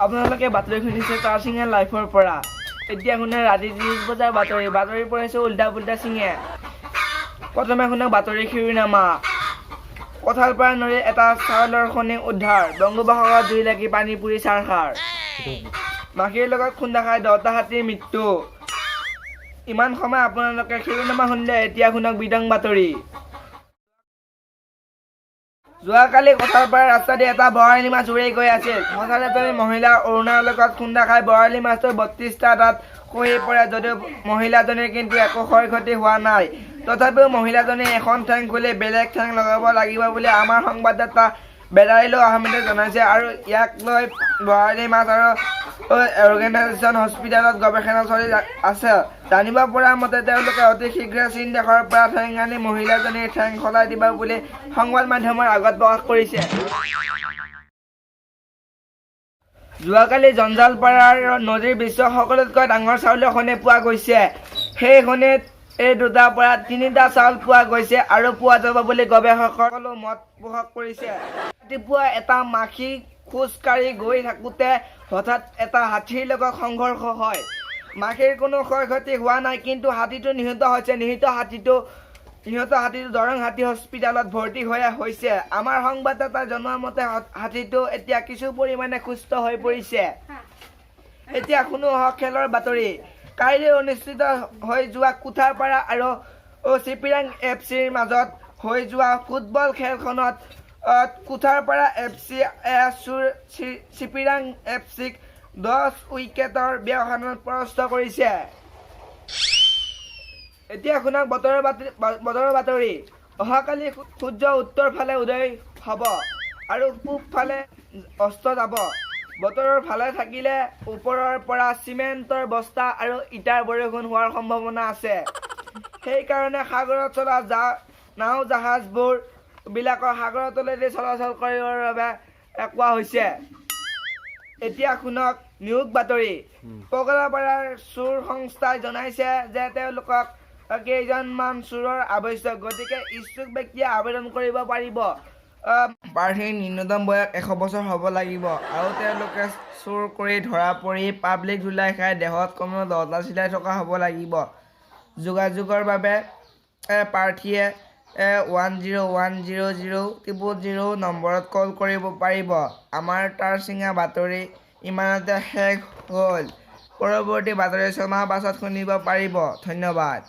আপোনালোকে বাতৰি শুনিছে তাৰ্চিঙা লাইফৰ পৰা। এতিয়া শুনে ৰাতি 30 বজাৰ বাতৰি পঢ়িছে উল্টা পুল্টা চিঙে। প্ৰথমে শুনক বাতৰি শিৰোনামা। কঁঠাল পৰা নদীৰ এটা চাউলৰ খনি উদ্ধাৰ। বংগোপসাগৰত জুই লাগি পানী পুৰি চাৰখাৰ। মাখিৰ লগত খুন্দা খাই 10টা হাতীৰ মৃত্যু। ইমান সময় আপোনালোকে শিৰোনামা শুনিলে, এতিয়া শুনক বিতং বাতৰি। যোৱাকালি কঁঠালপাৰা ৰাস্তা দি এটা বৰালি মাছ উৰি গৈ আছিল। হঠাৎ এজনী মহিলা অৰুণাৰ লগত খুন্দা খাই বৰালি মাছটো 32টা দাঁত খহি পৰে যদিও মহিলাজনীৰ কিন্তু একো ক্ষয় ক্ষতি হোৱা নাই। তথাপিও মহিলাজনীয়ে এখন ঠেং খুলি বেলেগ ঠেং লগাব লাগিব বুলি আমাৰ সংবাদদাতা বেদাইলু আহমেদে জনাইছে। আৰু ইয়াক লৈ বৰালি মাছ আৰু অৰ্গেনাইজেশ্যন হস্পিটেলত গৱেষণা চলি আছে। জানিব পৰা মতে তেওঁলোকে অতি শীঘ্ৰে চীন দেশৰ পৰা ঠেং আনি মহিলাজনীৰ ঠেং সলাই দিব বুলি সংবাদ মাধ্যমৰ আগত প্ৰকাশ কৰিছে। যোৱাকালি জঞ্জালপাৰাৰ নদীৰ বিশ্বৰ সকলোতকৈ ডাঙৰ চাউলৰ খনি পোৱা গৈছে। সেই খনিত এই 2টাৰ পৰা 3টা চাউল পোৱা গৈছে আৰু পোৱা যাব বুলি গৱেষকসকলে মত পোষণ কৰিছে। ৰাতিপুৱা এটা মাখি খোজ কাঢ়ি গৈ থাকোঁতে হঠাৎ এটা হাতীৰ লগত সংঘৰ্ষ হয়। মাখিৰ কোনো ক্ষয় ক্ষতি হোৱা নাই, কিন্তু হাতীটো নিহত হৈছে। নিহত হাতীটো দৰং হাতী হস্পিটেলত ভৰ্তি হৈছে। আমাৰ সংবাদদাতাই জনোৱা মতে হাতীটো এতিয়া কিছু পৰিমাণে সুস্থ হৈ পৰিছে। এতিয়া শুনো খেলৰ বাতৰি। কাইলৈ অনুষ্ঠিত হৈ যোৱা কুঠাৰপাৰা আৰু চিপিৰাং FC ৰ মাজত হৈ যোৱা ফুটবল খেলখনত কুঠাৰপাৰা FC চিপিৰাং FC ক 10 উইকেটৰ ব্যৱধানত পৰাস্ত কৰিছে। এতিয়া শুনক বতৰৰ বাতৰি। অহাকালি সূৰ্য উত্তৰ ফালে উদয় হ'ব আৰু পূব ফালে অস্ত যাব। বতৰৰ ভালে থাকিলে ওপৰৰ পৰা চিমেণ্টৰ বস্তা আৰু ইটাৰ বৰষুণ হোৱাৰ সম্ভাৱনা আছে। সেইকাৰণে সাগৰত চলা নাও জাহাজবোৰ বিলাকৰ সাগৰৰ তলেদি চলাচল কৰিবৰ বাবে কোৱা হৈছে। এতিয়া শুনক নিয়োগ বাতৰি। পগলাপাৰাৰ চোৰ সংস্থাই জনাইছে যে তেওঁলোকক কেইজনমান চোৰৰ আৱশ্যক, গতিকে ইচ্ছুক ব্যক্তিয়ে আবেদন কৰিব পাৰিব। প্ৰাৰ্থীৰ ন্যূনতম বয়স 100 বছৰ হ'ব লাগিব আৰু তেওঁলোকে চোৰ কৰি ধৰা পৰি পাব্লিক ধুলাই খাই দেহত কমেও 10টা চিলাই থকা হ'ব লাগিব। যোগাযোগৰ বাবে প্ৰাৰ্থীয়ে 10100000 নম্বৰত কল কৰিব পাৰিব। আমাৰ তাৰ্চিঙা বাতৰি ইমানতে শেষ হ'ল। পৰৱৰ্তী বাতৰি ছমাহ পাছত শুনিব পাৰিব। ধন্যবাদ।